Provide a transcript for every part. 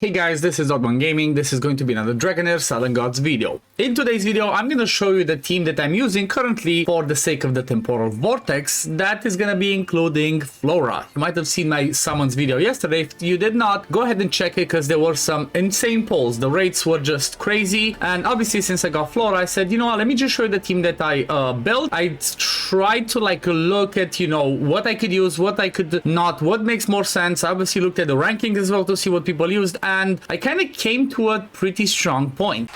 Hey guys, this is OddOneGaming. This is going to be another Dragonheir Southern Gods video. In today's video, I'm going to show you the team that I'm using currently for the sake of the temporal vortex. That is going to be including Flora. You might have seen my summons video yesterday. If you did not, go ahead and check it because there were some insane polls. The rates were just crazy. And obviously, since I got Flora, I said, you know what, let me just show you the team that I built. I tried to look at, what I could use, what I could not, what makes more sense. I obviously looked at the rankings as well to see what people used. And I kind of came to a pretty strong point.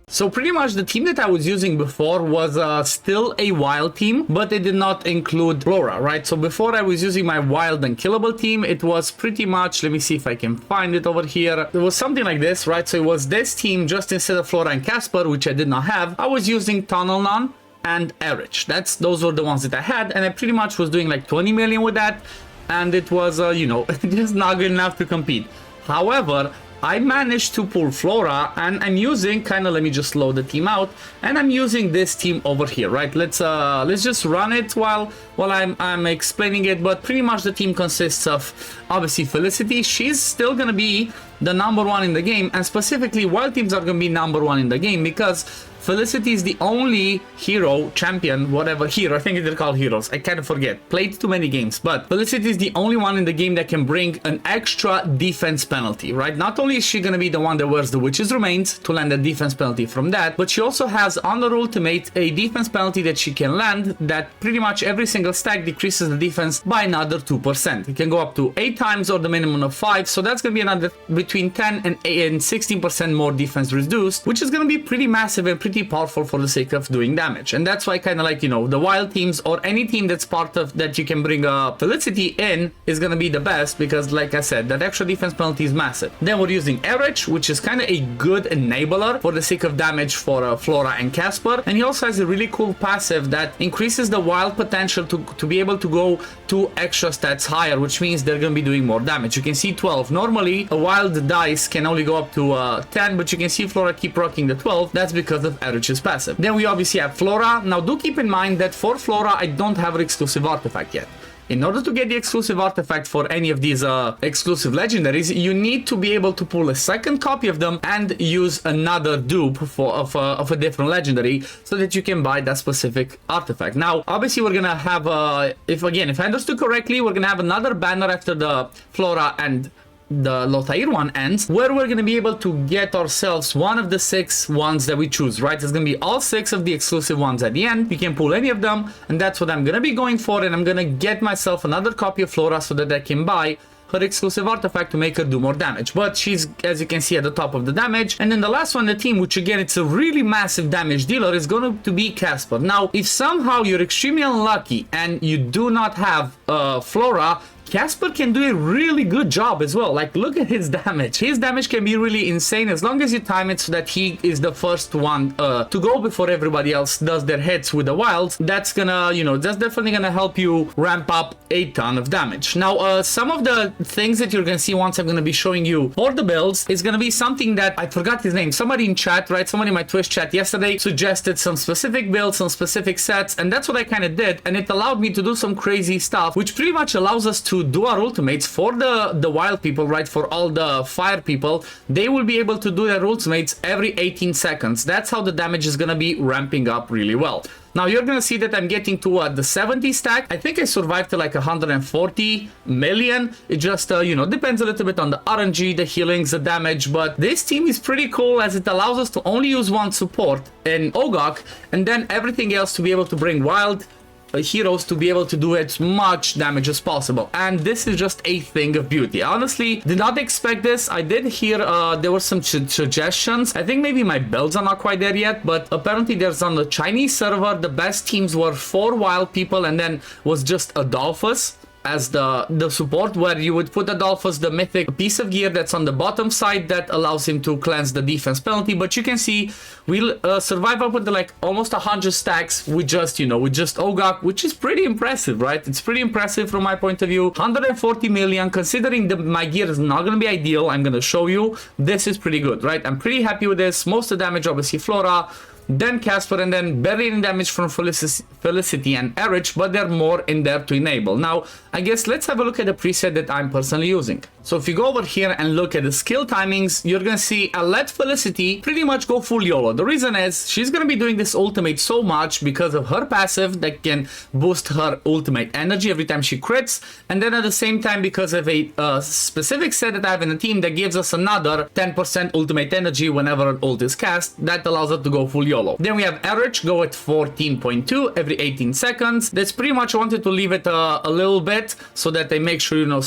So pretty much the team that I was using before was still a wild team, but it did not include Flora, right? So before I was using my wild and killable team, it was pretty much, let me see if I can find it over here. It was something like this, right? So it was this team just instead of Flora and Casper, which I did not have. I was using Tunnelnon and Erich. Those were the ones that I had, and I pretty much was doing like 20 million with that, and it was just not good enough to compete. However, I managed to pull Flora, and I'm using let me just load the team out, and I'm using this team over here, right? Let's just run it while I'm explaining it. But pretty much the team consists of obviously Felicity. She's still gonna be the #1 in the game, and specifically wild teams are gonna be #1 in the game because Felicity is the only hero, champion, whatever hero, I think they're called heroes, I kind of forget, played too many games, but Felicity is the only one in the game that can bring an extra defense penalty, right? Not only is she gonna be the one that wears the Witch's Remains to land a defense penalty from that, but she also has on her ultimate a defense penalty that she can land that pretty much every single stack decreases the defense by another 2%. It can go up to 8 times or the minimum of 5, so that's gonna be another between 10 and 16% more defense reduced, which is gonna be pretty massive and pretty powerful for the sake of doing damage. And that's why the wild teams or any team that's part of that you can bring a Felicity in is gonna be the best because, like I said, that extra defense penalty is massive. Then we're using Erich, which is kind of a good enabler for the sake of damage for Flora and Casper, and he also has a really cool passive that increases the wild potential to be able to go 2 extra stats higher, which means they're gonna be doing more damage. You can see 12. Normally a wild dice can only go up to 10, but you can see Flora keep rocking the 12. That's because of Erich's passive. Then we obviously have Flora. Now do keep in mind that for Flora I don't have her exclusive artifact yet. In order to get the exclusive artifact for any of these exclusive legendaries, you need to be able to pull a second copy of them and use another dupe of a different legendary so that you can buy that specific artifact. Now, obviously, we're gonna have if I understood correctly, we're gonna have another banner after the Flora and the Lothair one ends, where we're going to be able to get ourselves one of the 6 ones that we choose, right? It's going to be all 6 of the exclusive ones at the end. You can pull any of them, and that's what I'm going to be going for, and I'm going to get myself another copy of Flora so that I can buy her exclusive artifact to make her do more damage. But she's, as you can see, at the top of the damage. And then the last one, the team, which again, it's a really massive damage dealer, is going to be Casper. Now, if somehow you're extremely unlucky and you do not have Flora, Casper can do a really good job as well. Like, look at his damage. His damage can be really insane as long as you time it so that he is the first one to go before everybody else does their hits with the wilds. That's gonna, that's definitely gonna help you ramp up a ton of damage. Now, some of the things that you're gonna see once I'm gonna be showing you for the builds is gonna be something that I forgot his name. Somebody in chat, right? Somebody in my Twitch chat yesterday suggested some specific builds, some specific sets, and that's what I kind of did. And it allowed me to do some crazy stuff, which pretty much allows us to do our ultimates for the wild people, right? For all the fire people, they will be able to do their ultimates every 18 seconds. That's how the damage is gonna be ramping up really well. Now you're gonna see that I'm getting to the 70 stack. I think I survived to like 140 million. It just depends a little bit on the RNG, the healings, the damage, but this team is pretty cool as it allows us to only use one support in Og, and then everything else to be able to bring wild heroes to be able to do as much damage as possible. And this is just a thing of beauty. I honestly did not expect this. I did hear there were some suggestions. I think maybe my builds are not quite there yet, but apparently there's on the Chinese server the best teams were 4 wild people and then was just Adolphus as the support, where you would put Adolphus, the mythic piece of gear that's on the bottom side that allows him to cleanse the defense penalty. But you can see we'll survive up with like almost 100 stacks with just Ogak, which is pretty impressive, right? It's pretty impressive from my point of view. 140 million, considering my gear is not going to be ideal, I'm going to show you, this is pretty good, right? I'm pretty happy with this. Most of the damage, obviously Flora. then Casper, and then barely any damage from Felicity and Erich, but they're more in there to enable. Now, I guess let's have a look at the preset that I'm personally using. So if you go over here and look at the skill timings, you're gonna see I let Felicity pretty much go full YOLO. The reason is she's gonna be doing this ultimate so much because of her passive that can boost her ultimate energy every time she crits, and then at the same time because of a specific set that I have in the team that gives us another 10% ultimate energy whenever an ult is cast. That allows her to go full YOLO. Then we have Erich go at 14.2 every 18 seconds. That's pretty much, I wanted to leave it a little bit so that they make sure, you know,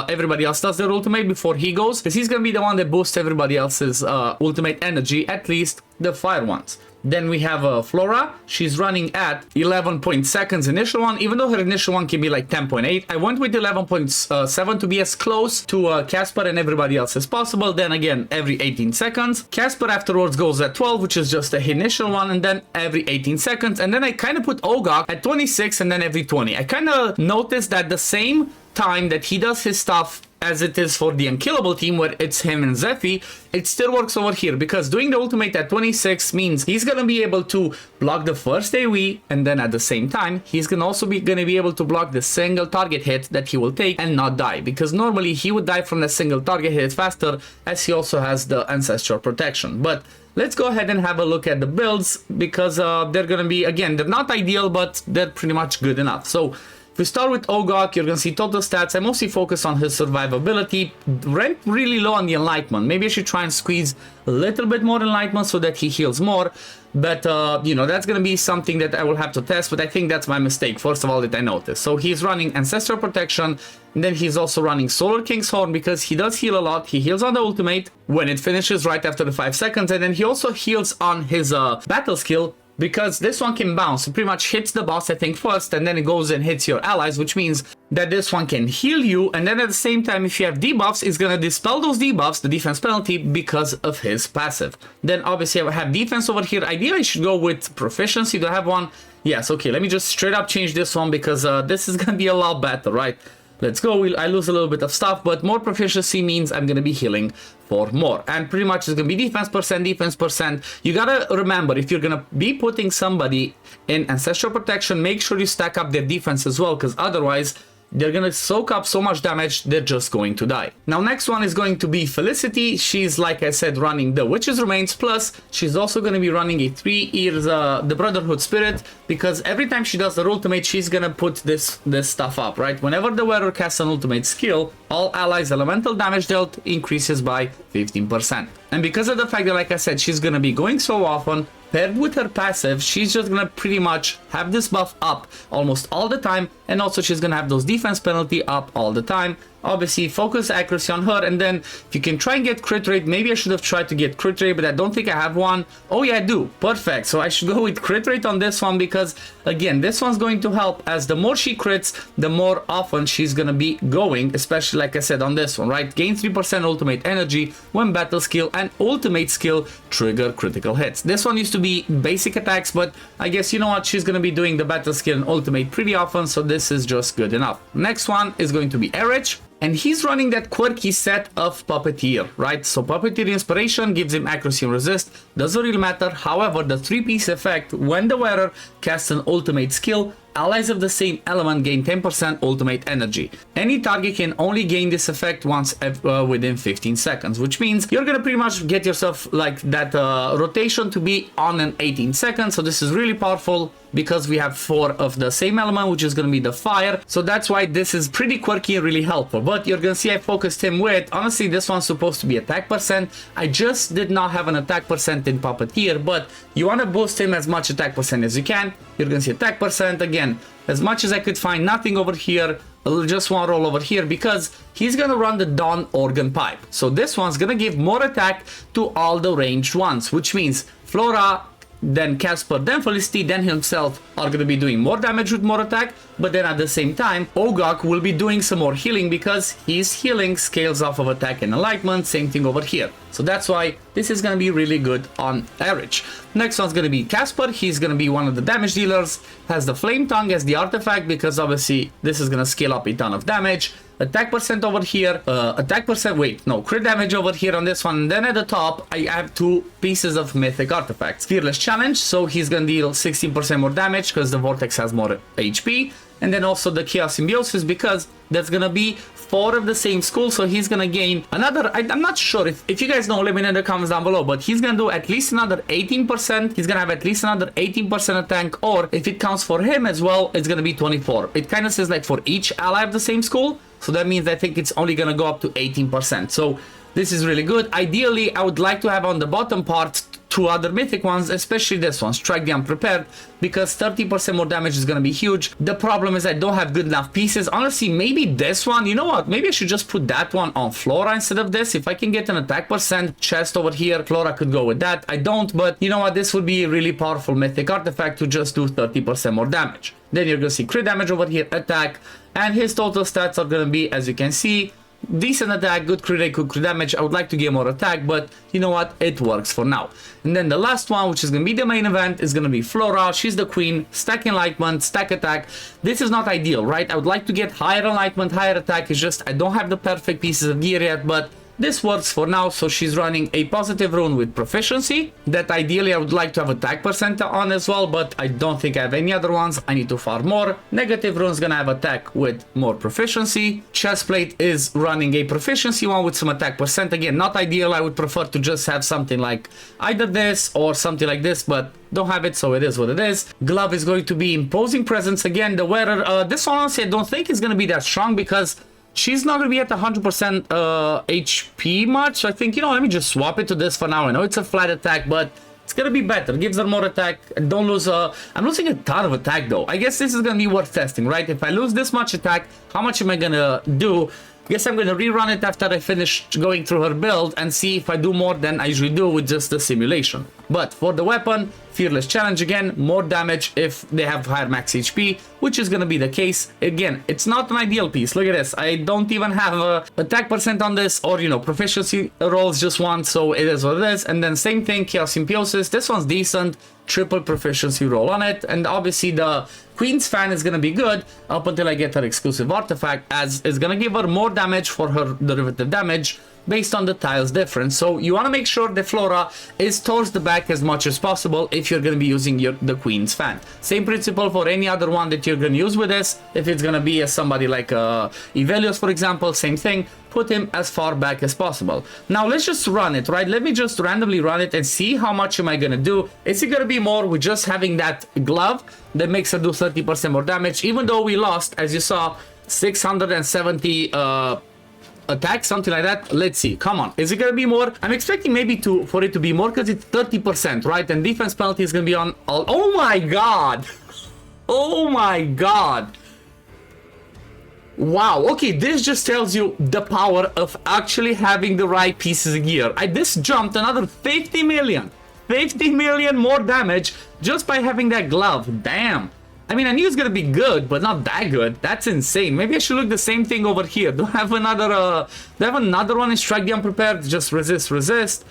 everybody else does their ultimate before he goes, because he's gonna be the one that boosts everybody else's ultimate energy, at least the fire ones. Then we have Flora. She's running at 11 seconds initial one, even though her initial one can be like 10.8. I went with 11.7 to be as close to Casper and everybody else as possible. Then again, every 18 seconds. Casper afterwards goes at 12, which is just the initial one, and then every 18 seconds. And then I kind of put Og at 26 and then every 20. I kind of noticed that the same time that he does his stuff as it is for the unkillable team, where it's him and Zephy, it still works over here, because doing the ultimate at 26 means he's gonna be able to block the first AoE, and then at the same time he's gonna also be able to block the single target hit that he will take and not die, because normally he would die from the single target hit faster, as he also has the ancestral protection. But let's go ahead and have a look at the builds, because they're gonna be, again, they're not ideal, but they're pretty much good enough. So if we start with Og, you're gonna see total stats. I mostly focus on his survivability. Ranked really low on the enlightenment. Maybe I should try and squeeze a little bit more enlightenment so that he heals more. But, you know, that's gonna be something that I will have to test, but I think that's my mistake, first of all, that I noticed. So he's running Ancestral Protection, and then he's also running Solar King's Horn, because he does heal a lot. He heals on the ultimate when it finishes right after the 5 seconds, and then he also heals on his battle skill, because this one can bounce. It pretty much hits the boss, I think, first, and then it goes and hits your allies, which means that this one can heal you, and then at the same time, if you have debuffs, it's gonna dispel those debuffs, the defense penalty, because of his passive. Then obviously I have defense over here. Ideally I should go with proficiency. Do I have one? Yes, okay, let me just straight up change this one, because this is gonna be a lot better, right? Let's go. I lose a little bit of stuff, but more proficiency means I'm gonna be healing for more, and pretty much it's gonna be defense percent. You gotta remember, if you're gonna be putting somebody in ancestral protection, make sure you stack up their defense as well, because otherwise they're gonna soak up so much damage, they're just going to die. Now, next one is going to be Felicity. She's, like I said, running the Witch's Remains, plus she's also gonna be running a 3 years the Brotherhood Spirit, because every time she does her ultimate, she's gonna put this stuff up, right? Whenever the wearer casts an ultimate skill, all allies' elemental damage dealt increases by 15%. And because of the fact that, like I said, she's gonna be going so often, paired with her passive, she's just gonna pretty much have this buff up almost all the time, and also she's gonna have those defense penalty up all the time. Obviously, focus accuracy on her, and then if you can try and get crit rate, maybe I should have tried to get crit rate, but I don't think I have one. Oh yeah, I do. Perfect. So I should go with crit rate on this one, because again, this one's going to help, as the more she crits, the more often she's gonna be going, especially like I said on this one, right? Gain 3% ultimate energy when battle skill and ultimate skill trigger critical hits. This one used to be basic attacks, but I guess, you know what, she's gonna be doing the battle skill and ultimate pretty often, so this is just good enough. Next one is going to be Erich, and he's running that quirky set of Puppeteer, right? So Puppeteer Inspiration gives him accuracy and resist, doesn't really matter. However, the 3-piece effect, when the wearer casts an ultimate skill, allies of the same element gain 10% ultimate energy. Any target can only gain this effect once within 15 seconds, which means you're gonna pretty much get yourself like that rotation to be on in 18 seconds. So this is really powerful, because we have 4 of the same element, which is gonna be the fire. So that's why this is pretty quirky and really helpful. But you're gonna see I focused him with, honestly, this one's supposed to be attack percent. I just did not have an attack percent in Puppeteer, but you wanna boost him as much attack percent as you can. You're gonna see attack percent again. As much as I could find, nothing over here, just one roll over here, because he's gonna run the Dawn Organ Pipe. So this one's gonna give more attack to all the ranged ones, which means Flora, then Casper, then Felicity, then himself are gonna be doing more damage with more attack, but then at the same time, Og will be doing some more healing, because his healing scales off of attack and enlightenment, same thing over here. So that's why this is going to be really good on average. Next one's going to be Casper. He's going to be one of the damage dealers. Has the Flame Tongue as the artifact because obviously this is going to scale up a ton of damage. Attack percent over here, crit damage over here on this one. And then at the top, I have 2 pieces of mythic artifacts. Fearless Challenge, so he's gonna deal 16% more damage because the Vortex has more HP. And then also the Chaos Symbiosis because there's gonna be 4 of the same school, so he's gonna gain another, I'm not sure if you guys know, let me know in the comments down below, but he's gonna do at least another 18%, he's gonna have at least another 18% attack, or if it counts for him as well, it's gonna be 24. It kind of says like for each ally of the same school, so that means I think it's only gonna go up to 18%, so this is really good. Ideally, I would like to have on the bottom part 2 other mythic ones, especially this one, Strike the Unprepared, because 30% more damage is going to be huge. The problem is I don't have good enough pieces. Honestly, maybe this one, you know what, maybe I should just put that one on Flora instead of this. If I can get an attack percent chest over here, Flora could go with that. I don't, but you know what, this would be a really powerful mythic artifact to just do 30% more damage. Then you're going to see crit damage over here, attack, and his total stats are going to be, as you can see, decent attack, good crit rate, good crit damage. I would like to get more attack, but you know what, it works for now. And then the last one, which is going to be the main event, is going to be Flora. She's the queen, stack enlightenment, stack attack. This is not ideal, right? I would like to get higher enlightenment, higher attack. It's just I don't have the perfect pieces of gear yet, but this works for now. So she's running a positive rune with proficiency that ideally I would like to have attack percent on as well, but I don't think I have any other ones. I need to farm more. Negative rune's gonna have attack with more proficiency. Chestplate is running a proficiency one with some attack percent. Again, not ideal. I would prefer to just have something like either this or something like this, but don't have it, so it is what it is. Glove is going to be imposing presence. Again, the wearer, this one honestly I don't think is gonna be that strong because she's not going to be at 100% HP much. I think, you know, let me just swap it to this for now. I know it's a flat attack, but it's going to be better. Gives her more attack. Don't lose I'm losing a ton of attack though. I guess this is going to be worth testing, right? If I lose this much attack, how much am I going to do? I guess I'm going to rerun it after I finish going through her build and see if I do more than I usually do with just the simulation. But for the weapon, Fearless Challenge again, more damage if they have higher max HP, which is going to be the case. Again, it's not an ideal piece. Look at this. I don't even have attack percent on this or, you know, proficiency rolls just one, so it is what it is. And then same thing, Chaos Symbiosis. This one's decent. Triple proficiency roll on it, and obviously the Queen's Fan is gonna be good up until I get her exclusive artifact, as it's gonna give her more damage for her derivative damage based on the tiles difference. So you want to make sure the Flora is towards the back as much as possible if you're going to be using the Queen's Fan. Same principle for any other one that you're going to use with this. If it's going to be somebody like Ivelios, for example, same thing. Put him as far back as possible. Now let's just run it, right? Let me just randomly run it and see how much am I going to do. Is it going to be more with just having that glove that makes her do 30% more damage, even though we lost, as you saw, 670 attack, something like that. Let's see. Come on, is it gonna be more? I'm expecting maybe for it to be more because it's 30%, right? And defense penalty is gonna be on all. Oh my god, oh my god, wow. Okay, this just tells you the power of actually having the right pieces of gear. This jumped another 50 million more damage just by having that glove. Damn. I mean, I knew it's gonna be good, but not that good. That's insane. Maybe I should look the same thing over here. Do I have another one in Strike the Unprepared? Just resist.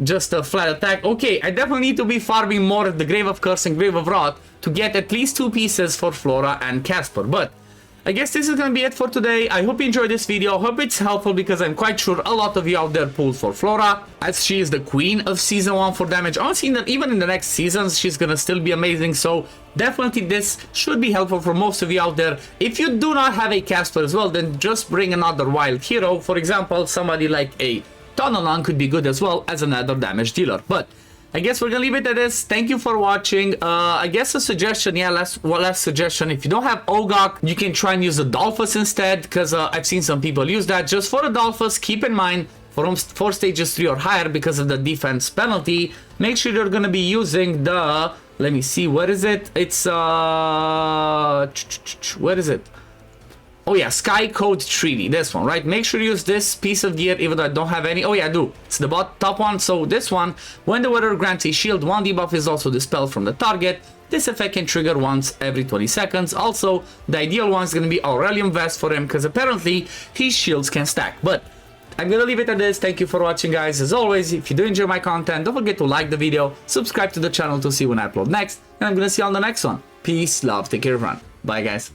Just a flat attack. Okay, I definitely need to be farming more at the Grave of Curse and Grave of Wrath to get at least 2 pieces for Flora and Casper. But I guess this is gonna be it for today. I hope you enjoyed this video. I hope it's helpful because I'm quite sure a lot of you out there pulled for Flora, as she is the queen of season 1 for damage. Honestly, even in the next seasons, she's gonna still be amazing. So definitely this should be helpful for most of you out there. If you do not have a Casper as well, then just bring another wild hero. For example, somebody like a Tonolan could be good as well as another damage dealer. But I guess we're gonna leave it at this. Thank you for watching. I guess a suggestion, yeah, last suggestion. If you don't have Ogok, you can try and use Adolphus instead, because I've seen some people use that. Just for Adolphus, keep in mind, for stages 3 or higher, because of the defense penalty, make sure you're gonna be using the, let me see, where is it? It's, where is it? Oh yeah, Sky Code Treaty, this one, right? Make sure you use this piece of gear, even though I don't have any. Oh yeah, I do. It's the top one. So this one, when the wearer grants a shield, 1 debuff is also dispelled from the target. This effect can trigger once every 20 seconds. Also, the ideal one is going to be Aurelium Vest for him, because apparently his shields can stack. But I'm gonna leave it at this. Thank you for watching, guys. As always, if you do enjoy my content, don't forget to like the video, subscribe to the channel to see when I upload next, and I'm gonna see you on the next one. Peace, love, take care, everyone. Bye, guys.